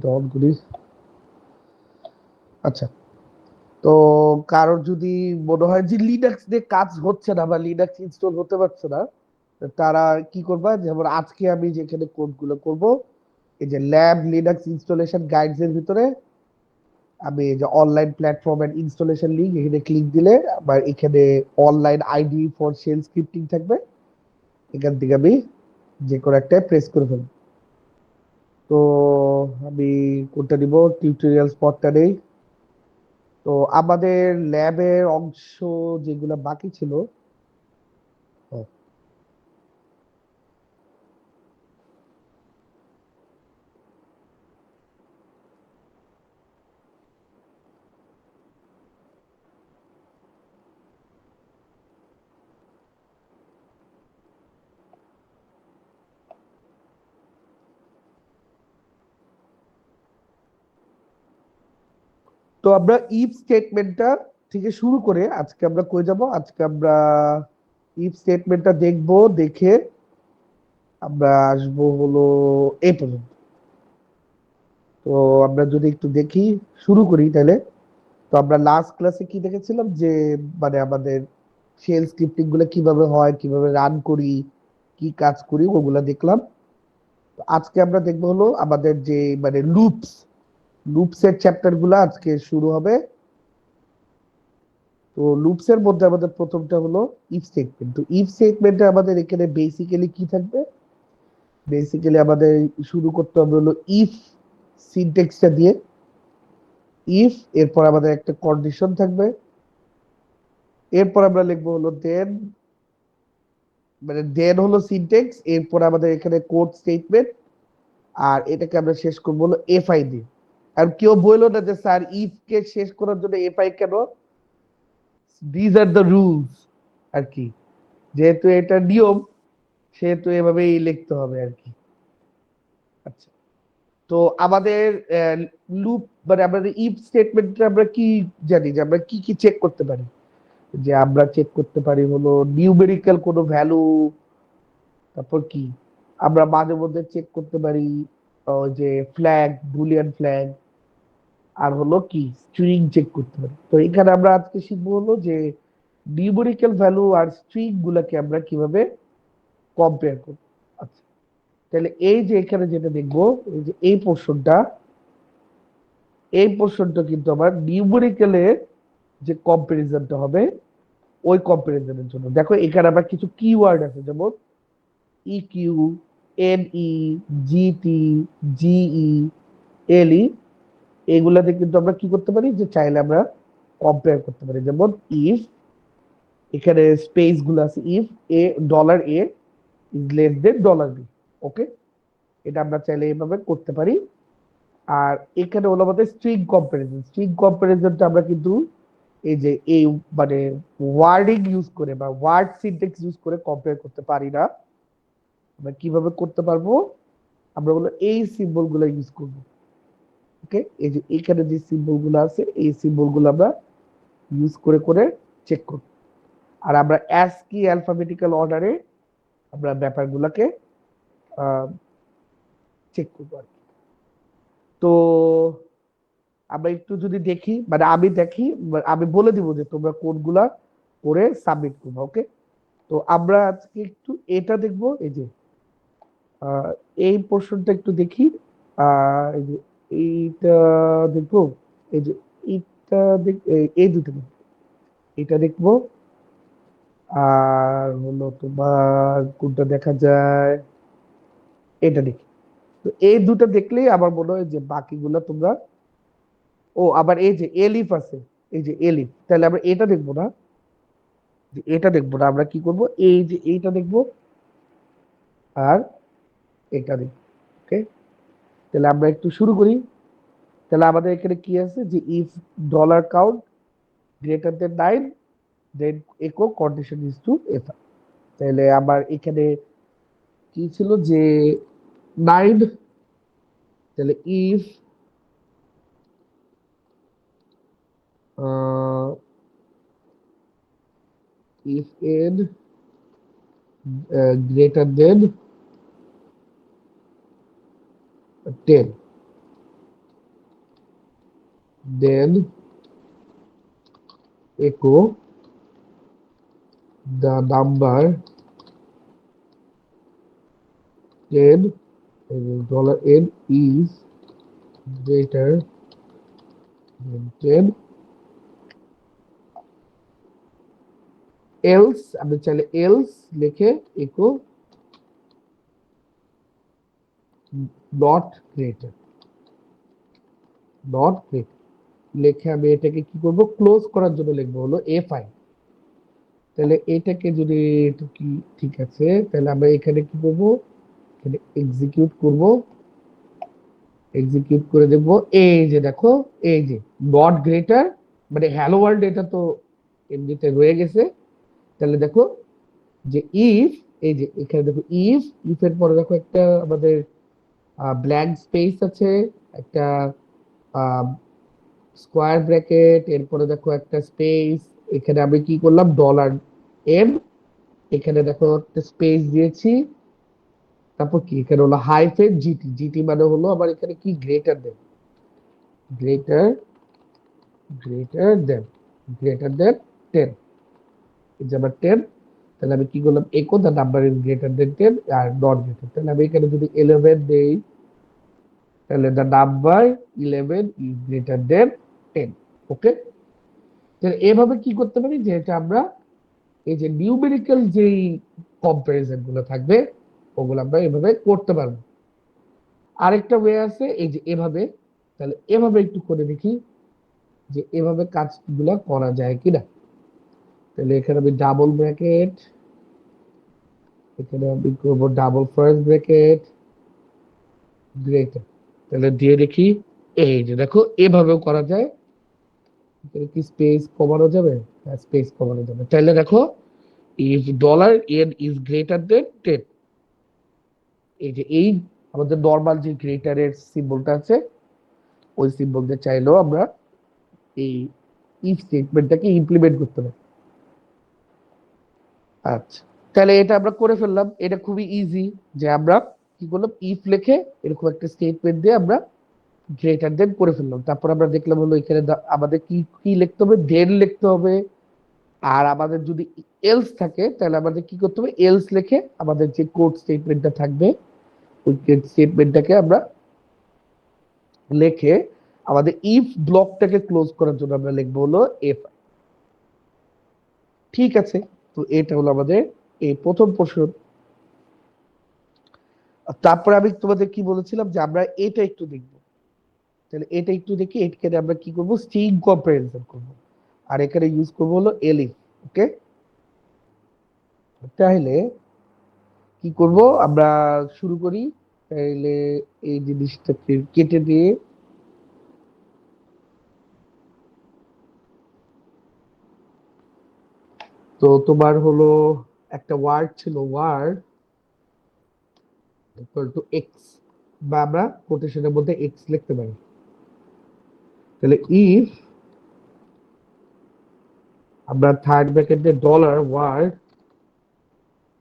দলগুলি আচ্ছা। তো কারোর যদি মনে হয় যে লিনাক্স দিয়ে কাজ হচ্ছে না বা লিনাক্স ইনস্টল হতে পারছে না, তারা কি করবা, যেমন আজকে আমি যেখানে কোডগুলো করব, এই যে ল্যাব লিনাক্স ইনস্টলেশন গাইডস এর ভিতরে আমি এই যে online platform and installation link, এখানে ক্লিক দিলে আমার এখানে online ID for shell scripting থাকবে। এখান থেকে আমি যে কোনো একটা প্রেস করে ফেলবো। তো আমি কোনটা দিব, টিউটোরিয়াল স্পটটা নেই। তো আমাদের ল্যাবের অংশ যেগুলো বাকি ছিল, তো আমরা ইফ স্টেটমেন্টটা থেকে শুরু করে আজকে আমরা কই যাব, আজকে আমরা ইফ স্টেটমেন্টটা দেখব, দেখে আমরা আসবো হলো এই পর্যন্ত। তো আমরা যদি একটু দেখি, শুরু করি তাহলে। তো আমরা লাস্ট ক্লাসে কি দেখেছিলাম যে মানে আমাদের শেল স্ক্রিপ্টিং গুলো কিভাবে হয়, কিভাবে রান করি, কি কাজ করি, ওগুলা দেখলাম। তো আজকে আমরা দেখবো হলো আমাদের যে মানে লুপস এর চ্যাপ্টার গুলো আজকে শুরু হবে। তো লুপস এর মধ্যে আমাদের প্রথমটা হলো ইফ স্টেটমেন্ট। তো ইফ স্টেটমেন্টে আমাদের এখানে বেসিক্যালি কি থাকবে, বেসিক্যালি আমাদের শুরু করতে হবে হলো ইফ সিনট্যাক্সটা দিয়ে। ইফ, এরপর আমাদের একটা কন্ডিশন থাকবে, এরপর আমরা লিখবো হলো দেন, মানে দেন হলো সিনট্যাক্স, এরপর আমাদের এখানে কোড স্টেটমেন্ট, আর এটাকে আমরা শেষ করবো হলো এফআই দিয়ে। আর কেউ বললো না যে স্যার ইফ কে শেষ করার জন্য এফআই কেন, দিজ আর দ্য রুলস আর কি, যেহেতু এটা নিয়ম সেহেতু এভাবেই লিখতে হবে আর কি। আচ্ছা, তো আমাদের লুপ মানে আমাদের ইফ স্টেটমেন্টে আমরা কি জানি, যে আমরা কি কি চেক করতে পারি, যে আমরা চেক করতে পারি হলো নিউমেরিক্যাল কোনো ভ্যালু, তারপর কি আমরা মাঝে মধ্যে চেক করতে পারি যে ফ্ল্যাগ, বুলিয়ান ফ্ল্যাগ, আর হলো কি স্ট্রিং চেক করতে পারি। তো এখানে আমরা আজকে শিখবো হলো যে নিউমেরিক্যাল ভ্যালু আর স্ট্রিং গুলাকে আমরা কিভাবে কম্পেয়ার করব। আচ্ছা, তাহলে এই যে এখানে যেটা দেখবো, এই যে এই পোর্শনটা কিন্তু আমার নিউমেরিক্যালের যে কম্পারিজনটা হবে, ওই কম্পারিজনের জন্য দেখো এখানে আবার কিছু কিওয়ার্ড আছে, যেমন ইকিউ, এনই, জিটি, জিই, এলই, এগুলাতে কিন্তু আমরা কি করতে পারি, যে চাইলে আমরা কম্পেয়ার করতে পারি। যেমন ইফ, এখানে স্পেস গুলো আছে, if A $a is less than $b, ওকে, এটা আমরা চাইলে এইভাবে করতে পারি। আর এখানে হলো আমাদের স্ট্রিং কম্পারিজনটা আমরা কিন্তু এই যে এই মানে ওয়ার্ডিং ইউজ করে বা ওয়ার্ড সিনট্যাক্স ইউজ করে কম্পেয়ার করতে পারি না। আমরা কিভাবে করতে পারবো, আমরা হলো এই সিম্বল গুলো ইউজ করব। ওকে, এই যে এখানে যে সিম্বল গুলো আছে, এই সিম্বল গুলো আমরা ইউজ করে করে চেক করব। আর আমরা অ্যাসকি অ্যালফাবেটিক্যাল অর্ডারে আমরা ব্যাপারগুলোকে চেক করবো আর কি। তো আমরা একটু যদি দেখি, মানে আমি দেখি, আমি বলে দিব যে তোমরা কোনগুলা করে সাবমিট করবো। ওকে, তো আমরা আজকে একটু এটা দেখবো, এই যে এই পোর্শনটা একটু দেখি। এই যে এইটা দেখবো, এই যে এইটা এই দুটো দেখবো, এটা দেখবো। আর হলো তোমার কোনটা দেখা যায়, এটা দেখি। তো এই দুটো দেখলেই আমার মনে হয় যে বাকিগুলো তোমরা, ও আবার এই যে এলিফ আছে, এই যে এলিফ, তাহলে আমরা এটা দেখবো না, যে এটা দেখবো না, আমরা কি করব, এই যে এইটা দেখবো আর এটা দেখবো। ওকে, তাহলে আমরা একটু শুরু করি। তাহলে আমাদের এখানে কি আছে, যে if $count greater than 9, then echo condition is to f। তাহলে আমার এখানে কি ছিল, যে 9, তাহলে if if n greater than 10, then echo the number 10 $n is greater than 10 else আমি চাইলে else লিখে echo not greater লিখে আমি এটাকে কি করব ক্লোজ করার জন্য লিখবো হলো fi তাহলে এটাকে যদি এটা কি ঠিক আছে তাহলে আমরা এখানে কি করব এখানে এক্সিকিউট করে দেব এই যে দেখো এই যে নট গ্রেটার মানে হ্যালো ওয়ার্ল্ড এটা তো এমনিতে রয়ে গেছে তাহলে দেখো যে ইফ এই যে এখানে দেখো ইফ এর পরে দেখো একটা আমাদের ব্ল্যাঙ্ক স্পেস আছে একটা স্কোয়ার ব্র্যাকেট এরপরে দেখো একটা স্পেস এখানে আমি কি করলাম $m এখানে দেখো একটা স্পেস দিয়েছি তারপর কি এখানে হলো হাইফেন জিটি মানে হলো আবার এখানে কি greater than greater greater than greater than 10 এই যে আবার 10 তাহলে আমি কি করলাম echo the number is greater than 10 are not greater তাহলে আমি এখানে যদি 11 দেই তাহলে the number 11 is greater than 10 ওকে তাহলে এভাবে কি করতে পারি যে এটা আমরা এই যে নিউমেরিক্যাল যেই কম্পারিজন গুলো থাকবে ওগুলো আমরা এভাবে করতে পারবো আরেকটা ওয়ে আছে এই যে এভাবে তাহলে এভাবে একটু করে দেখি যে এভাবে কাজগুলো করা যায় কিনা তাহলে এখানে আমি ডাবল ব্র্যাকেট এখানে আমি করবো ডাবল ফার্স্ট ব্র্যাকেট গ্রেটার তাহলে দিয়ে দেখি এই যে দেখো এভাবেও করা যায় এখানে কি স্পেস কমানো যাবে স্পেস কমানো যাবে তাহলে দেখো if $n is greater than 10 এই যে এই আমাদের নরমাল যে গ্রেটারের সিম্বলটা আছে ওই সিম্বল দিয়ে চাইলেও আমরা এই ইফ স্টেটমেন্টটাকে ইমপ্লিমেন্ট করতে পারি আচ্ছা তাহলে এটা আমরা করে ফেললাম এটা খুবই ইজি যে আমরা কি করলাম ইফ লিখে এরকম একটা স্টেটমেন্ট দিয়ে আমরা গ্রেটার দেন করে ফেললাম তারপর আমরা দেখলাম হলো এখানে আমাদের কি কি লিখতে হবে দেন লিখতে হবে আর আমাদের যদি এলস থাকে তাহলে আমাদের কি করতে হবে এলস লিখে আমাদের যে কোড স্টেটমেন্টটা থাকবে ওই স্টেটমেন্টটাকে আমরা লিখে আমাদের ইফ ব্লকটাকে ক্লোজ করার জন্য আমরা লিখবো হলো এফ ঠিক আছে তো এটা হলো আমাদের এই প্রথম পোর্শন তারপরে আমি তোমাদের কি বলেছিলাম যে আমরা এটা একটু দেখবো তাহলে এটা একটু দেখি এখানে আমরা কি করব স্ট্রিং কম্পারিজন করব আর এখানে ইউজ করব হলো এলিফ ওকে তাহলে কি করব আমরা শুরু করি তাহলে এই জিনিসটাকে কেটে দিয়ে তো তোমার হলো একটা ওয়ার্ড ছিল ওয়ার্ড ইকুয়াল টু এক্স বা আমরা কোটেশনের মধ্যে এক্স লিখতে পারি তাহলে ইফ আমরা থার্ড ব্র্যাকেটে dollar word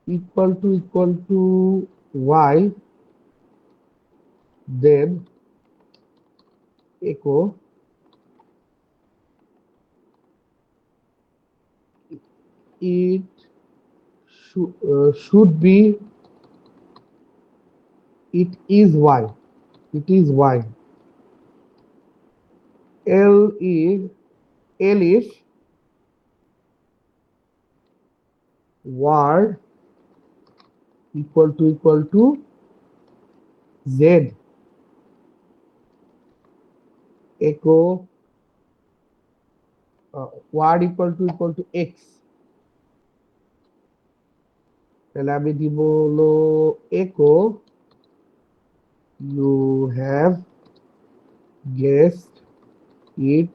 equal to y then echo it should be it is y l is elif word equal to z echo word equal to x তাহলে আমি দিব হলো echo you have guessed it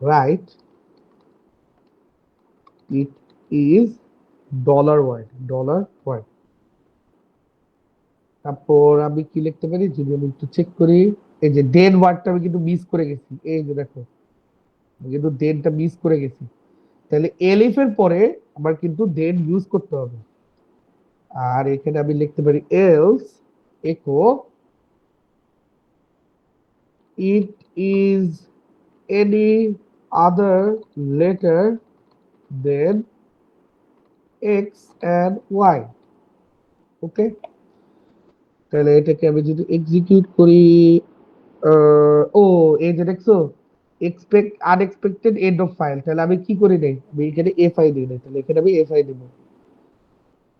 right it is $word তারপর আমি কি লিখতে পারি যদি আমি একটু চেক করি এই যে দেন ওয়ার্ডটা আমি কিন্তু মিস করে গেছি এই যে দেখো আমি কিন্তু দেনটা মিস করে গেছি তাহলে এলিফ এর পরে আমার কিন্তু দেন ইউজ করতে হবে আর এখানে আমি লিখতে পারি else echo it is any other letter than x and y. ওকে, তাহলে এটাকে আমি যদি এক্সিকিউট করি, ও এই যে দেখছো expect unexpected end of file, তাহলে আমি কি করি নাই, আমি এখানে এফ আই দিই নাই, তাহলে এখানে আমি এফ আই দিব।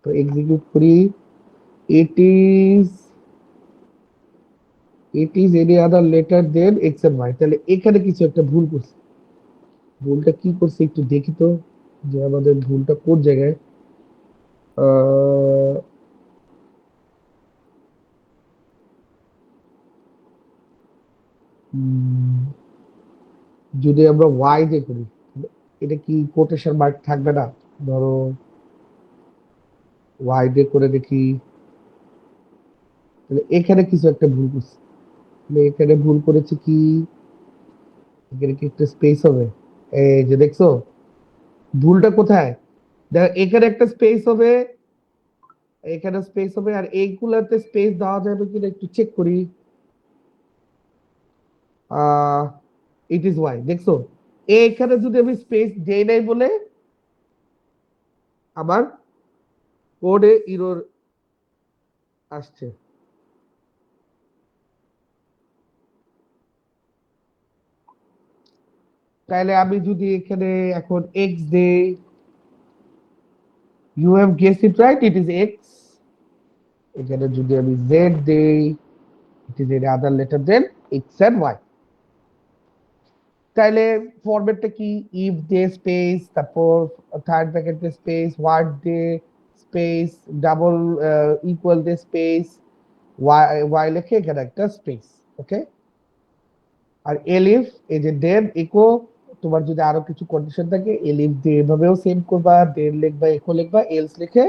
তো এক্সিকিউট করি, it is any other letter than X and Y. তাহলে এখানে কিছু একটা ভুল করছে, ভুলটা কি করছে একটু দেখি তো, যে আমাদের ভুলটা কোন জায়গায়। আহ, উম, যদি আমরা ওয়াই দিয়ে করি, এটা কি কোটেশন মার্ক থাকবে না? ধরো ওয়াই দিয়ে করে দেখি, তাহলে এখানে কিছু একটা ভুল করছি। তাহলে এখানে ভুল করেছি কি, এখানে কি একটা স্পেস হবে? এই যে দেখছো ভুলটা কোথায়, দেখো এখানে একটা স্পেস হবে, এখানে স্পেস হবে, আর এইগুলাতে স্পেস দেওয়া যাবে কিনা একটু চেক করি। ইট ইজ ওয়াই, দেখছো এখানে যদি আমি স্পেস দেই নাই বলে আমার কোডে ইরর আসছে। তাহলে আমি যদি এখানে এখন এক্স দেই, you have guess it right, it is X. এখানে যদি আমি জেড দেই, it is any other letter than X and Y. তাহলে ফরম্যাটটা কি, ইফ দে স্পেস, তারপর থার্ড ব্র্যাকেটে স্পেস, ওয়ার্ড দে স্পেস, ডাবল ইকুয়াল দে স্পেস, ওয়াই ওয়াই লিখে এখানে একটা স্পেস। ওকে, আর এলিফ এই যে দেন ইকো, তোমার যদি আরো কিছু কন্ডিশন থাকে এলিফ দিয়ে এভাবেও সেভ করবা, দেন লিখবা ইকো লিখবা, এলস লিখে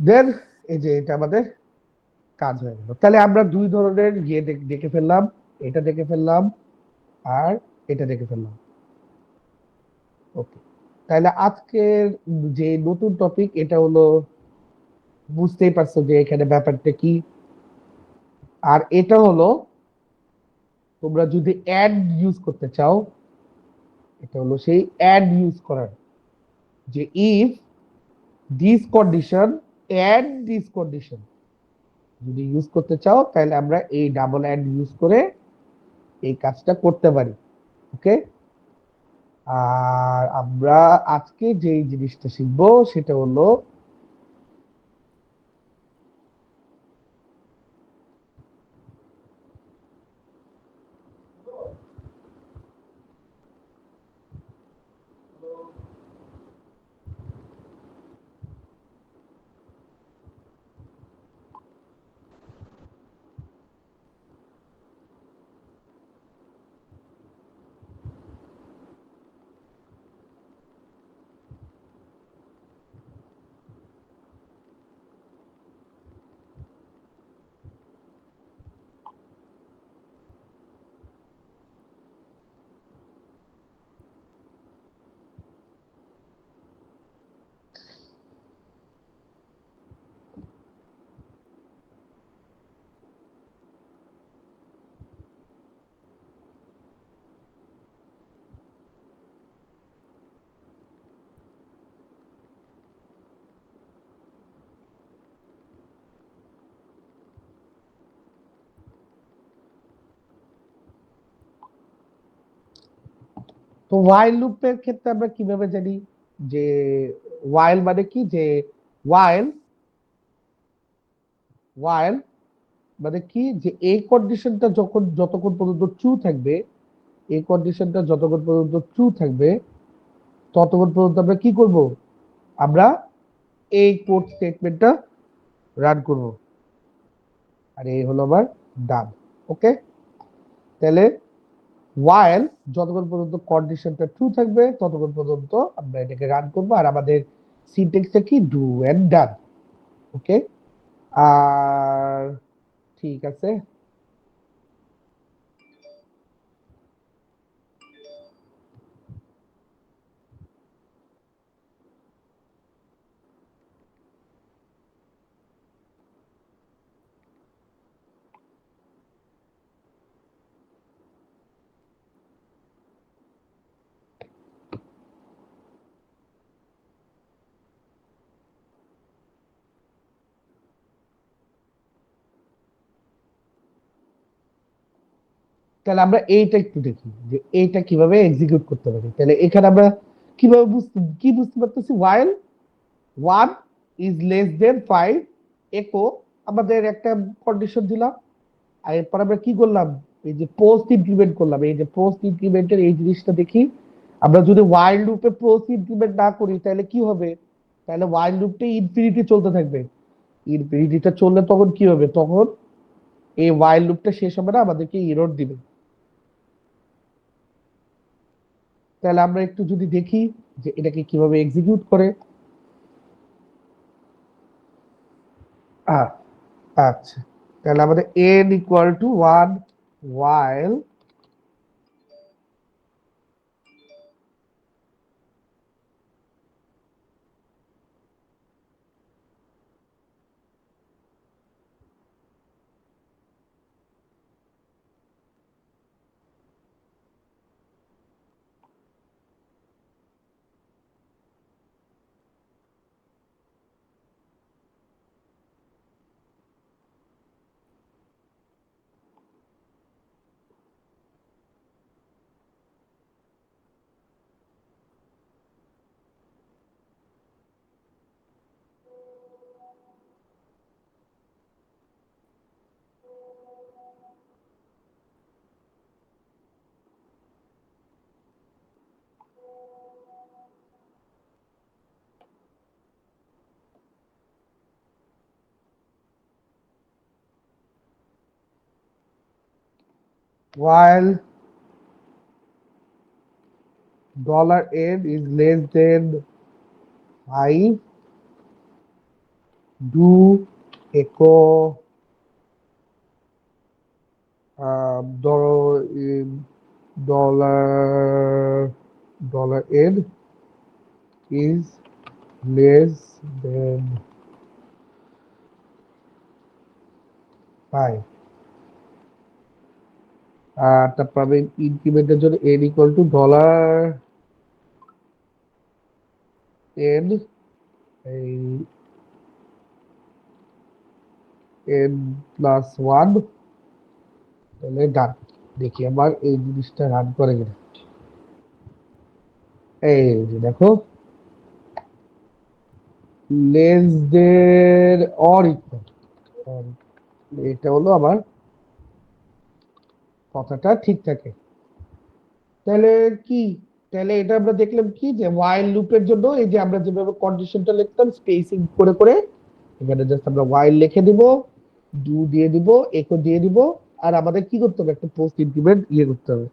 দেন এই যে এটা আমাদের কাজ হয়ে গেল। তাহলে আমরা দুই ধরনের ইয়ে দেখে ফেললাম, এটা দেখে ফেললাম আর এটা দেখে ফেললাম। ওকে, তাহলে আজকের যে নতুন টপিক এটা হলো, বুঝতেই পারছো যে এখানে ব্যাপারটা কি। আর এটা হলো তোমরা যদি অ্যাড ইউজ করতে চাও, এটা হলো সেই অ্যাড ইউজ করার, যে if this condition add this condition যদি ইউজ করতে চাও, তাহলে আমরা এই ডাবল অ্যাড ইউজ করে এই কাজটা করতে পারি। ওকে, আর আমরা আজকে যে জিনিসটা শিখবো সেটা হলো তো ওয়াইল লুপের ক্ষেত্রে আমরা কিভাবে জানি যে ওয়াইল মানে কি, যে ওয়াইল ওয়াইল মানে কি, যে এই কন্ডিশনটা যখন যতক্ষণ পর্যন্ত ট্রু থাকবে, এই কন্ডিশনটা যতক্ষণ পর্যন্ত ট্রু থাকবে ততক্ষণ পর্যন্ত আমরা কি করব, আমরা এই কোড স্টেটমেন্টটা রান করব। আর এই হলো আমার ডান। ওকে, তাহলে ওয়াইল যতক্ষণ পর্যন্ত কন্ডিশনটা ট্রু থাকবে ততক্ষণ পর্যন্ত আমরা এটাকে রান করব, আর আমাদের সিনট্যাক্সটা কি, ডু এন্ড ডান। ওকে, আর ঠিক আছে। তাহলে আমরা এইটা একটু দেখি যে এইটা কিভাবে এক্সিকিউট করতে পারি। তাহলে এখানে আমরা কিভাবে বুঝতে পারতেছি, while 1 is less than 5 echo আমাদের একটা কন্ডিশন দিলাম, আর এরপর আমরা কি করলাম, এই যে পোস্ট ইনক্রিমেন্ট করলাম। এই যে পোস্ট ইনক্রিমেন্টের এই জিনিসটা দেখি, আমরা যদি while লুপে পোস্ট ইনক্রিমেন্ট না করি তাহলে কি হবে, তাহলে while লুপটা ইনফিনিটি চলতে থাকবে। ইনফিনিটিটা চললে তখন কি হবে, তখন এই while লুপটা শেষ হবে না, আমাদেরকে এরর দিবে। তাহলে আমরা একটু যদি দেখি যে এটাকে কিভাবে এক্সিকিউট করে। আচ্ছা, তাহলে আমাদের n equal to 1 while while $n is less than 5, do echo $n is less than 5, তারপর আমি ইনক্রিমেন্টের জন্য n ইকুয়াল টু $n এই n প্লাস 1, তাহলে ডান। দেখি আমার এই জিনিসটা রান করে কিনা। এই যে দেখো, লেস দেন অর ইকুয়াল, এটা হলো আমার কথাটা ঠিক থাকে। তাহলে কি, তাহলে এটা আমরা দেখলাম কি যে while লুপের জন্য এই যে আমরা যেভাবে কন্ডিশনটা লিখতাম স্পেসিং করে করে, এখানে জাস্ট আমরা while লিখে দিব, ডু দিয়ে দিব, একো দিয়ে দিব, আর আমাদের কি করতে হবে, একটা পোস্ট ইনক্রিমেন্ট করতে হবে।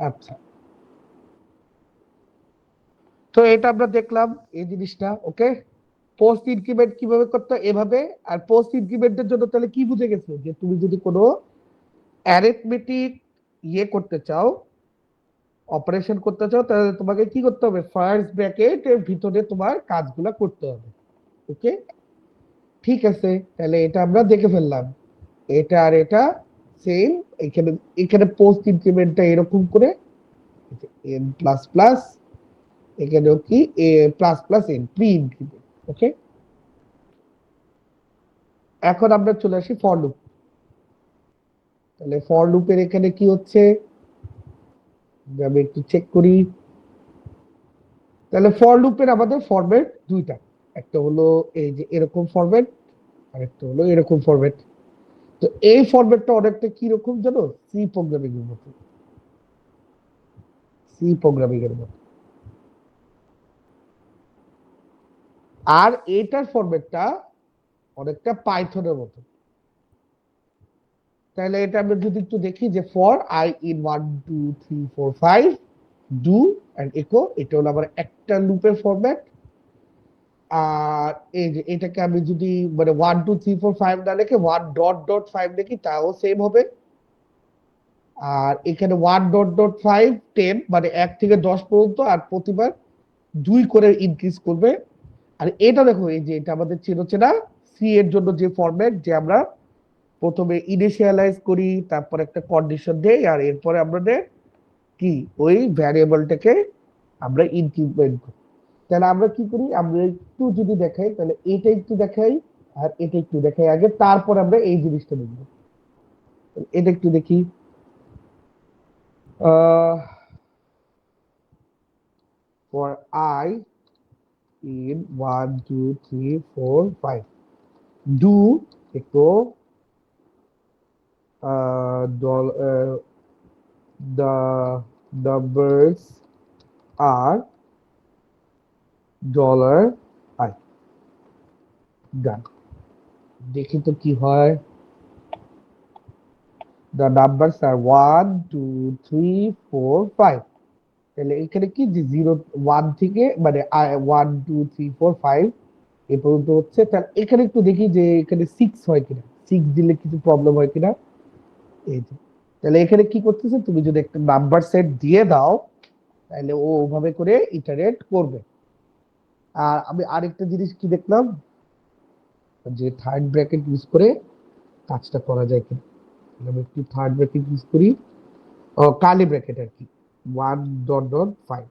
আচ্ছা, তো এটা আমরা দেখলাম এই জিনিসটা। ওকে, পোস্ট ইনক্রিমেন্ট কিভাবে করতে হয় এভাবে। আর পোস্ট ইনক্রিমেন্টের জন্য তাহলে কি বুঝে গেছো, যে তুমি যদি কোনো অ্যারিথমেটিক করতে চাও, অপারেশন করতে চাও, তাহলে তোমাকে কি করতে হবে, ফার্স্ট ব্র্যাকেট এর ভিতরে তোমার কাজগুলো করতে হবে। ওকে, ঠিক আছে, তাহলে এটা আমরা দেখে ফেললাম। এটা আর এটা সেম। এখানে এখানে পোস্ট ইনক্রিমেন্টটা এরকম করে এন প্লাস প্লাস, এখানেও কি a plus plus and pre increment. Okay, এখন আমরা চলে আসি ফর লুপ। তাহলে ফর লুপের এখানে কি হচ্ছে আমি একটু চেক করি। তাহলে ফর লুপের আমাদের ফরম্যাট দুইটা, একটা হলো এই যে এরকম ফরম্যাট, আর একটা হলো এরকম ফরম্যাট। তো এই ফরম্যাটটা অনেকটা কি রকম জানো, সি প্রোগ্রামিং এর মতো, সি প্রোগ্রামিং এর মতো। আর এটার ফরম্যাটটা অনেকটা পাইথনের মতো। তাহলে এটা আমরা যদি একটু দেখি যে for I in 1 2 3 4 5 do and echo, এটা হলো আমার একটা লুপের ফরম্যাট। আর এই যে এটাকে আমি যদি মানে 1 2 3 4 5 না লিখে 1 ডট ডট 5 লিখি তাও সেম হবে। আর এখানে 1 ডট ডট 5 10 মানে 1 থেকে 10 পর্যন্ত, আর প্রতিবার 2 করে ইনক্রিজ করবে। আর এটা দেখো এই যে এটা আমাদের ছিল না সি এর জন্য যে ফরম্যাট, যে আমরা প্রথমে ইনিশিয়ালাইজ করি, তারপর একটা কন্ডিশন দেই, আর এরপরে আমাদের কি ওই ভ্যারিয়েবলটাকে আমরা ইনক্রিমেন্ট করি। তাহলে আমরা কি করি, আমরা একটু যদি দেখাই তাহলে এটা একটু দেখাই আর এটা একটু দেখাই আগে, তারপর আমরা এই জিনিসটা দেখবো। এটা একটু দেখি। For I in 1 2 3 4 5 do echo the numbers are dollar I done। দেখি তো কি হয়। the numbers are 1 2 3 4 5। তাহলে এখানে কি যে 0 1 থেকে মানে 1 2 3 4 5 এ পর্যন্ত হচ্ছে। তাহলে এখানে একটু দেখি যে এখানে 6 হয় কিনা, 6 দিলে কিছু প্রবলেম হয় কিনা। এই যে তাহলে এখানে কি করতেছে, তুমি যদি একটা নাম্বার সেট দিয়ে দাও তাহলে ও ওভাবে করে ইটারেট করবে। আর আমি আরেকটা জিনিস কি দেখলাম, যে থার্ড ব্র্যাকেট ইউজ করে কাজটা করা যায় কিনা। আমি একটু থার্ড ব্র্যাকেট ইউজ করি, কার্লি ব্র্যাকেট আর কি, 1 ডট ডট 5।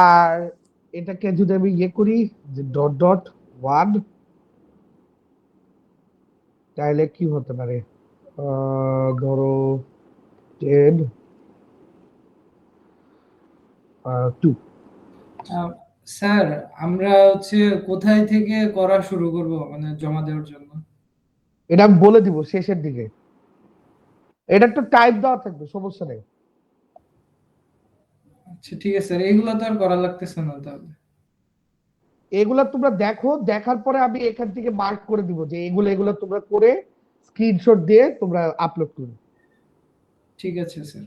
আর এটাকে যদি আমি ইয়ে করি যে ডট ডট 1, তাহলে কি হতে পারে, ধরো 10 2। স্যার, আমরা হচ্ছে কোথায় থেকে করা শুরু করব মানে জমা দেওয়ার জন্য? এটা আমি বলে দিব শেষের দিকে, এটা একটু টাইপ দেওয়া থাকবে, সমস্যা নেই। আচ্ছা ঠিক আছে স্যার, এইগুলো তো আর করা লাগতেছে না তাহলে। এগুলা তোমরা দেখো, দেখার পরে আমি এখান থেকে মার্ক করে দিব যে এগুলো এগুলো তোমরা করে স্ক্রিনশট দিয়ে তোমরা আপলোড করবে। ঠিক আছে স্যার।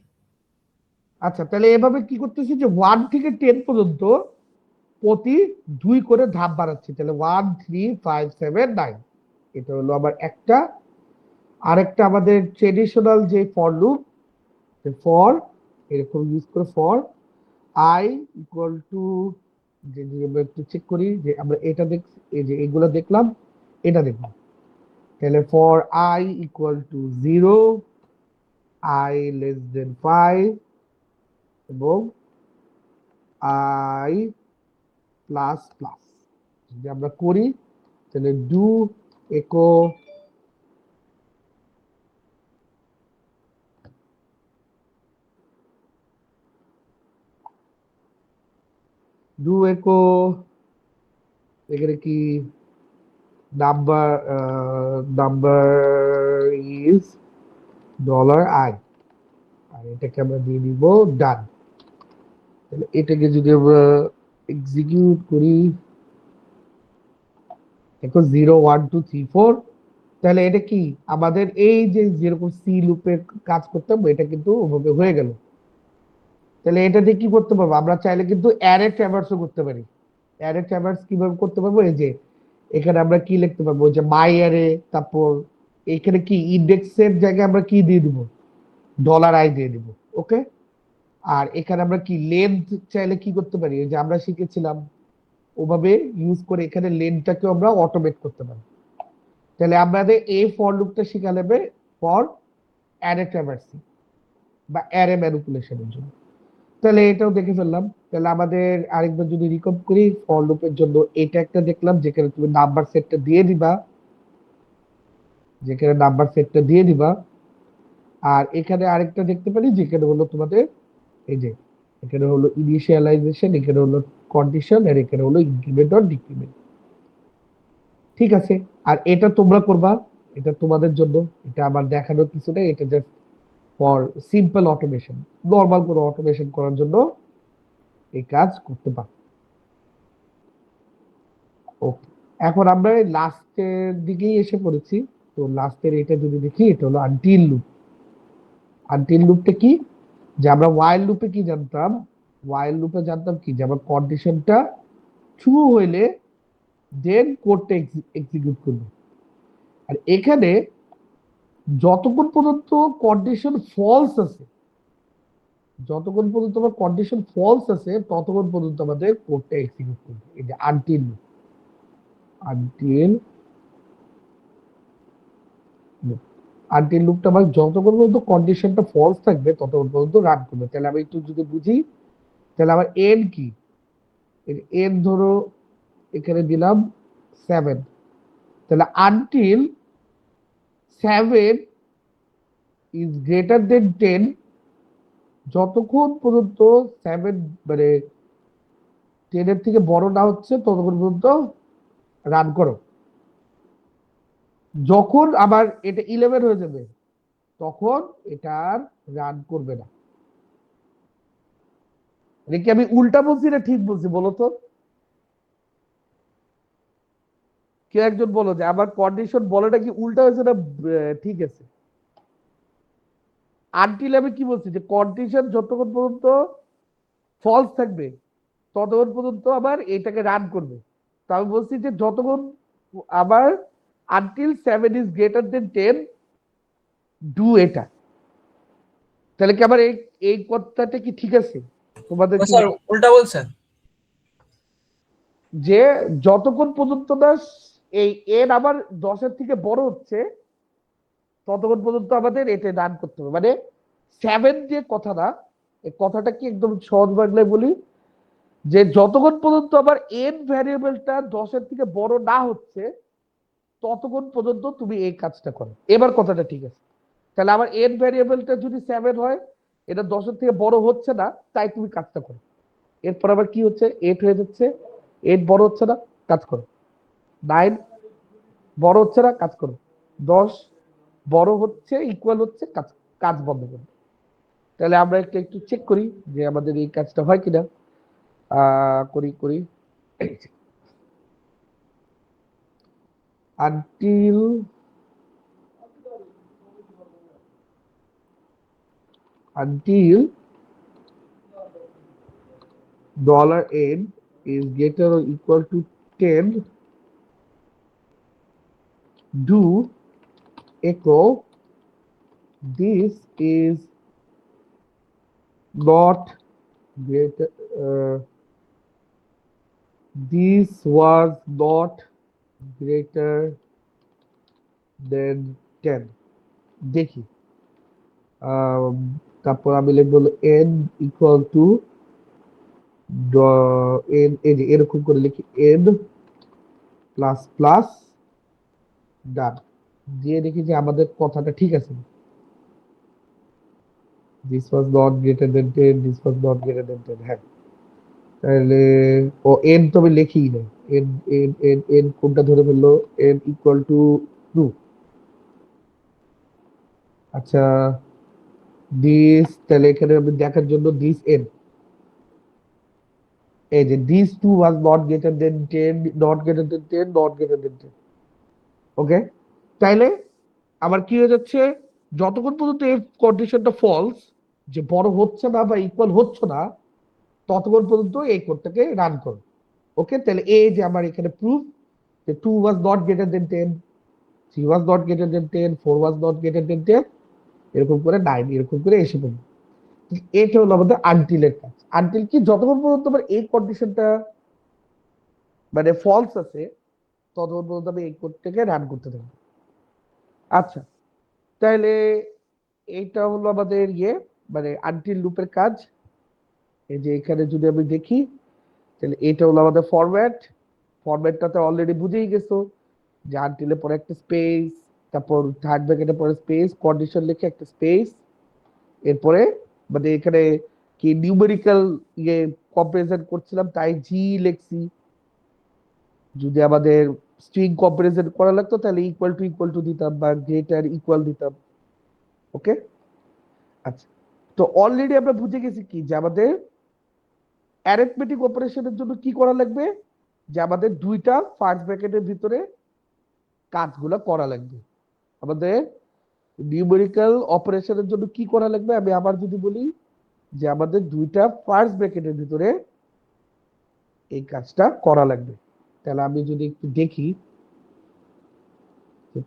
আচ্ছা তাহলে এভাবে কি করতেছি যে 1 থেকে 10 পর্যন্ত প্রতি 2 করে ধাপ বাড়াচ্ছি। তাহলে 1 3 5 7 9, এটা হলো আমার একটা। আরেকটা আমাদের ট্রেডিশনাল যে ফর লুপ, ফর এরকম ইউজ করে ফর আই ইকুয়াল টু, যে আমরা একটু চেক করি যে আমরা এটা দেখ, এই যে এগুলো দেখলাম, এটা দেখলাম। তাহলে for I equal to 0, I less than 5 এবং আই প্লাস প্লাস যদি আমরা করি, তাহলে ডু একো ডু একো এখানে কি number number is dollar I. আর এটাকে আমরা দিয়ে দিব ডান। তাহলে এটাকে যদি আমরা এক্সিকিউট করি, দেখো 0 1 2 3 4, তাহলে এটা কি আমাদের এই যে যেরকম সি লুপে কাজ করতাম এটা কিন্তু ওভাবে হয়ে গেল। তাহলে এটা দিয়ে কি করতে পারবো, আমরা চাইলে কিন্তু অ্যারে ট্র্যাভার্সও করতে পারি। অ্যারে ট্র্যাভার্স কিভাবে করতে পারবো, এই যে এখানে আমরা কি লিখতে পারবো, যে মাই অ্যারে, তারপর এখানে কি ইন্ডেক্সের জায়গায় আমরা কি দিয়ে দিব, $i দিয়ে দিব। ওকে, আর এখানে আমরা কি লেন্থ চাইলে কি করতে পারি, যে আমরা শিখেছিলাম ওভাবে ইউজ করে এখানে লেন্থটাকে আমরা অটোমেট করতে পারি। তাহলে আমাদের এই ফর লুপটা শিখা নেবে ফর অ্যারে ট্র্যাভার্সিং বা অ্যারে ম্যানিপুলেশনের জন্য। তাহলে এটাও দেখে ফেললাম। তাহলে আমাদের আরেকবার যদি রিকপ করি, ফর লুপের জন্য এটা একটা দেখলাম যেখানে তুমি নাম্বার সেটটা দিয়ে দিবা, যেখানে নাম্বার সেটটা দিয়ে দিবা। আর এখানে আরেকটা দেখতে পারি যেখানে হলো তোমাদের এই যে এখানে হলো ইনিশিয়ালাইজেশন, এখানে হলো কন্ডিশন, আর এখানে হলো ইনক্রিমেন্ট অর ডিক্রিমেন্ট। ঠিক আছে, আর এটা তোমরা করবা, এটা তোমাদের জন্য, এটা আমার দেখানোর কিছু নেই, এটা just for simple automation, normal কোনো অটোমেশন করার জন্য এই কাজ করতে পারো। ওকে, এখন আমরা লাস্টের দিকেই এসে পড়েছি। তো লাস্টের এটা যদি দেখি, এটা হলো আনটিল লুপ। আনটিল লুপটা কি, যে আমরা ওয়াইল লুপে কি জানতাম, ওয়াইল লুপে জানতাম কি, যে আমার কন্ডিশনটা ট্রু হইলে দেন কোডটা এক্সিকিউট করবে। আর এখানে যতক্ষণ পর্যন্ত কন্ডিশন ফলস আছে, যতক্ষণ পর্যন্ত আমার কন্ডিশন ফলস আছে ততক্ষণ পর্যন্ত আমাদের কোডটা এক্সিকিউট করবে। এই যে until loop, until loop, until লুপটা আমার যতক্ষণ পর্যন্ত কন্ডিশনটা ফলস থাকবে ততক্ষণ পর্যন্ত রান করবে। তাহলে আমি একটু যদি বুঝি, তাহলে আমার এন কি, এন ধরো এখানে দিলাম 7, তাহলে আনটিল 7 ইজ গ্রেটার দেন 10, যতক্ষণ পর্যন্ত 7 মানে 10 এর থেকে বড় না হচ্ছে ততক্ষণ পর্যন্ত রান করো। যখন আবার এটা 11 হয়ে যাবে তখন এটা আর রান করবে না। এটা কি আমি উল্টা বলছি না ঠিক বলছি বলো তো, কেউ একজন বলো যে আমার কন্ডিশন বলাটা কি উল্টা হয়েছে না ঠিক আছে। আনটিল আমি কি বলছি, যে কন্ডিশন যতক্ষণ পর্যন্ত ফলস থাকবে ততক্ষণ পর্যন্ত আবার এটাকে রান করবে। তো আমি বলছি যে যতক্ষণ আবার until 7 is greater than 10 do এটা। তাহলে কি আবার এই এই কথাটা কি ঠিক আছে তোমাদের কি, স্যার উল্টা বলছেন? যে যতক্ষণ পর্যন্ত না এই এন আবার 10 এর থেকে বড় হচ্ছে ততক্ষণ পর্যন্ত আমাদের এটা রান করতে হবে। মানে 7 যে কথাটা, এই কথাটা কি একদম সহজ বাংলায় বলি, যে যতক্ষণ পর্যন্ত আবার এন ভ্যারিয়েবলটা 10 এর থেকে বড় না হচ্ছে ততক্ষণ পর্যন্ত তুমি এই কাজটা করো। এবার কথাটা ঠিক আছে। তাহলে আমার এন ভ্যারিয়েবলটা যদি 7 হয়, এটা 10 এর থেকে বড় হচ্ছে না, তাই তুমি কাজটা করো। এরপর আবার কি হচ্ছে, 8 হয়ে যাচ্ছে, 8 বড় হচ্ছে না, কাজ করো। 9 বড় হচ্ছে না, কাজ করো। 10 বড় হচ্ছে, ইকুয়াল হচ্ছে, কাজ কাজ বন্ধ করো। তাহলে আমরা একটু একটু চেক করি যে আমাদের এই কাজটা হয় কিনা। করি করি until $n is greater or equal to 10, do echo this is not greater, this was not greater than 10। দেখি তারপর আমি লিখবো n equal to n, এরকম করে লিখি n প্লাস প্লাস ডান দিয়ে দেখি যে আমাদের কথাটা ঠিক আছে। this was not greater than 10, this was not greater than 10। হ্যাঁ, তাহলে ও n তো আমি লিখি না, n n n n কোনটা ধরে ফেললো, n equal to 2। আচ্ছা দিস, তাহলে এখানে আমি দেখার জন্য দিস এন, এই যে this to was not greater than 10, not greater than 10, not greater than 10। Okay, তাইলে আমার কি হয়ে যাচ্ছে, যতক্ষণ পর্যন্ত এই কন্ডিশনটা ফলস, যে বড় হচ্ছে না বা ইকুয়াল হচ্ছে না, ততক্ষণ পর্যন্ত এই কোডটাকে রান করো। ওকে, তাহলে এই যে আমার এখানে প্রুফ যে 2 ওয়াজ not greater than 10, 3 was not greater than 10, 4 was not greater than 10, এরকম করে 9, এরকম করে এসে পড়বে। এটা হলো আমাদের আনটিলের কাজ। আনটিল কি, যতক্ষণ পর্যন্ত আমার এই কন্ডিশনটা মানে ফলস আছে, ততক্ষণ পর্যন্ত আমি এই কোডটাকে রান করতে থাকবো। আচ্ছা, তাহলে এইটা হলো আমাদের মানে আনটিল লুপের কাজ। এই যে এখানে যদি আমি দেখি, তাহলে এটা হলো আমাদের ফরম্যাট। ফরম্যাটটাতে অলরেডি বুঝেই গেছো যে আনটিলের পরে একটা স্পেস, তারপর থার্ড ব্র্যাকেটের পরে স্পেস, কন্ডিশন লিখে একটা স্পেস, এরপরে মানে এখানে কি নিউমেরিক্যাল কম্পারিজন করছিলাম তাই জি লিখছি। যদি আমাদের স্ট্রিং কম্পারিজন করা লাগতো তাহলে ইকুয়াল টু দিতাম বা গ্রেটার ইকুয়াল দিতাম। ওকে, আচ্ছা, তো অলরেডি আমরা বুঝে গেছি কি যে আমাদের অ্যারিথমেটিক অপারেশনের জন্য কি করা লাগবে, যে আমাদের দুইটা ফার্স্ট ব্র্যাকেটের ভিতরে কাজগুলো করা লাগবে। আমাদের নিউমেরিক্যাল অপারেশনের জন্য কি করা লাগবে, আমি আবার যদি বলি যে আমাদের দুইটা ফার্স্ট ব্র্যাকেটের ভিতরে এই কাজটা করা লাগবে। তাহলে আমি যদি একটু দেখি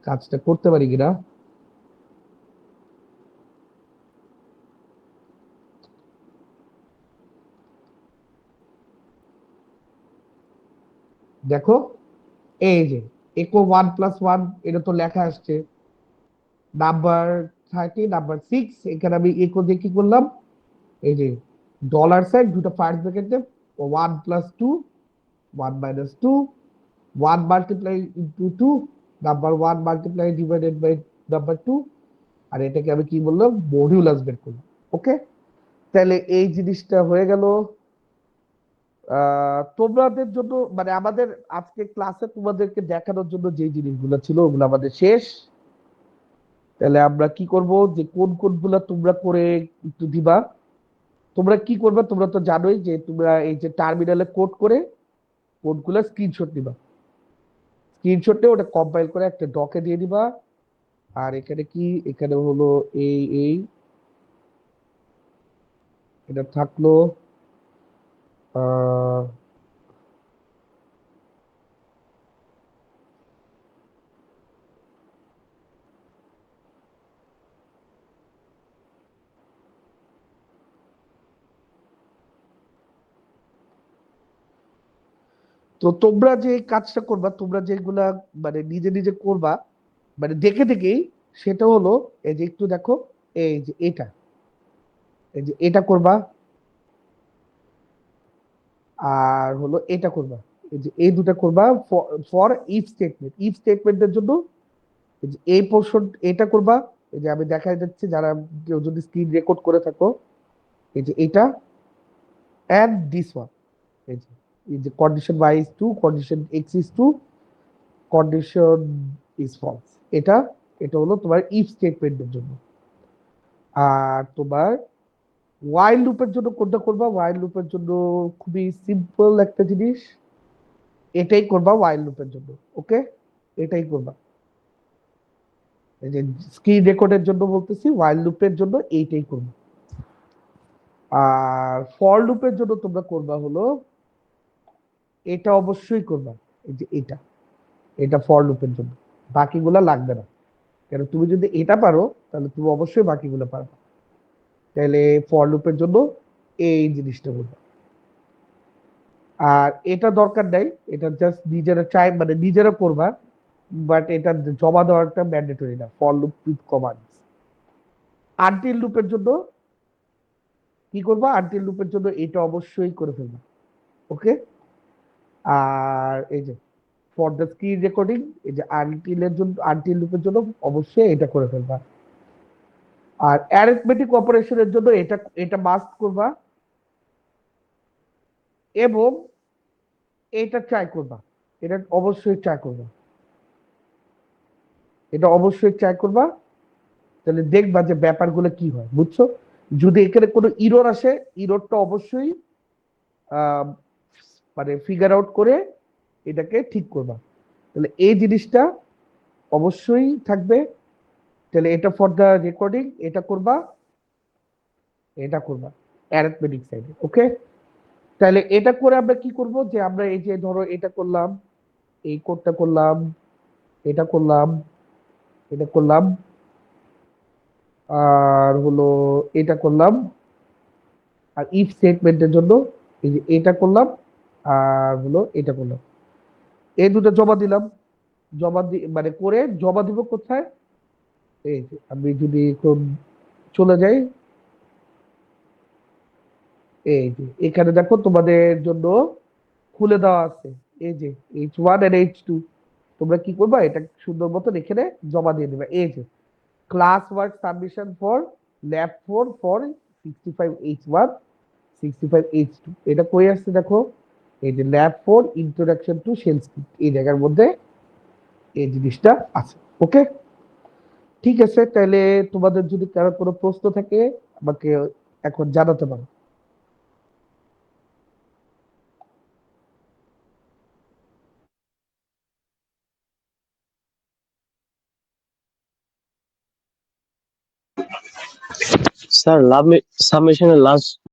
কাজটা করতে পারি কিনা। দেখো, এই যে echo 1+1, এটা তো লেখা আসছে নাম্বার 30, নাম্বার 6। এখানে আমি echo দিয়ে কি করলাম, এই যে ডলার সাইন দুটো ফার্স্ট ব্র্যাকেটে 1+2, 1-2, 1 multiply into 2, number 1 multiply divided by number 2, আর এটাকে আমি কি বললাম, মডিউলাস বের করলাম। ওকে, তাহলে এই জিনিসটা হয়ে গেল। তোমাদের জন্য মানে আমাদের আজকে ক্লাসে তোমাদেরকে দেখানোর জন্য যে জিনিসগুলো ছিল ওগুলো আমাদের শেষ। তাহলে আমরা কি করব, যে কোন কোনগুলো তোমরা করে একটু দিবা। তোমরা কি করবে, তোমরা তো জানোই যে তোমরা এই যে টার্মিনালে কোড করে কোডগুলো স্ক্রিনশট নিবা, স্ক্রিনশট নিয়ে ওটা কম্পাইল করে একটা ডকে দিয়ে দিবা। আর এখানে কি, এখানে হলো এই এটা থাকলো। আহ তো তোমরা যে কাজটা করবা, তোমরা যেগুলা মানে নিজে নিজে করবা মানে দেখে দেখেই, সেটা হলো এই যে একটু দেখো, এই যে এটা, এই যে এটা করবা, আর হলো এটা করবা, এই যে এই দুটা করবা ফর ইফ স্টেটমেন্ট। ইফ স্টেটমেন্টের জন্য এই যে এই পোর্শন এটা করবা। এই যে আমি দেখাই যাচ্ছে, যারা কেউ যদি স্ক্রিন রেকর্ড করে থাকো, এই যে এটা এন্ড দিস ওয়ান, এই যে condition y is 2, condition x is 2, condition is false। এটা এটা হলো তোমার ইফ স্টেটমেন্টের জন্য। আর তোমার ওয়াইল লুপের জন্য কোনটা করবা, ওয়াইল লুপের জন্য খুবই সিম্পল একটা জিনিস, এটাই করবা ওয়াইল লুপের জন্য। ওকে, এটাই করবা। এই যে স্ক্রিন রেকর্ডের জন্য বলতেছি, ওয়াইল লুপের জন্য এইটাই করবা। আর ফর লুপের জন্য তোমরা করবা হলো এটা অবশ্যই করবা, এই যে এটা, এটা ফর লুপের জন্য, বাকিগুলা লাগবে না। কারণ তুমি যদি এটা পারো তাহলে তুমি অবশ্যই বাকিগুলো পারবে। তাহলে ফর লুপের জন্য এই জিনিসটা বলবো। আর এটা দরকার নাই, এটা জাস্ট নিজেরা চাই মানে নিজেরা করবা, বাট এটা জমা দেওয়াটা ম্যান্ডেটরি না। For loop with commands. Until লুপের জন্য কি করবা, আনটিল লুপের জন্য এটা অবশ্যই করে ফেলবা। ওকে, আর এই যে ফর দ্য স্ক্রিন রেকর্ডিং, এই যে আনটিলের জন্য, আনটিল লুপের জন্য অবশ্যই এটা করে ফেলবা। আর অ্যারিথমেটিক অপারেশনের জন্য এটা এটা মাস্ট করবা, এবং এটা ট্রাই করবা, এটা অবশ্যই ট্রাই করবা, এটা অবশ্যই ট্রাই করবা। তাহলে দেখবা যে ব্যাপারগুলো কি হয়, বুঝছো? যদি এখানে কোনো ইরর আসে, ইররটা অবশ্যই আহ, মানে ফিগার আউট করে এটাকে ঠিক করবা। তাহলে এই জিনিসটা অবশ্যই থাকবে। তাহলে এটা ফর দা রেকর্ডিং, এটা করবা, এটা করবা অ্যারিথমেটিক সাইডে, ওকে? তাহলে এটা করে আমরা কি করব, যে আমরা এই যে ধরো এটা করলাম, এই কোডটা করলাম, এটা করলাম, এটা করলাম, আর হলো এটা করলাম, আর ইফ স্টেটমেন্টের জন্য এই যে এটা করলাম, আর হলো এটা করলাম, এই দুটো জমা দিলাম। মানে করে জমা দিব কোথায়? এই যে আমি যদি এখন চলে যাই, এই যে এখানে দেখো তোমাদের জন্য খুলে দেওয়া আছে, এই যে H1 আর H2। তোমরা কি করবা, এটা সুন্দর মতন এখানে জমা দিয়ে দিবা। এই যে class work submission for lab 4 for 65H1 65H2, এটা কই আসছে দেখো, এই যে lab 4 introduction to shell script, এই জায়গার মধ্যে এই জিনিসটা আছে, ওকে? ঠিক আছে, তাহলে তোমাদের যদি কারো কোনো প্রশ্ন থাকে আমাকে এখন জানাতে পারো। Sir, সাবমিশনের last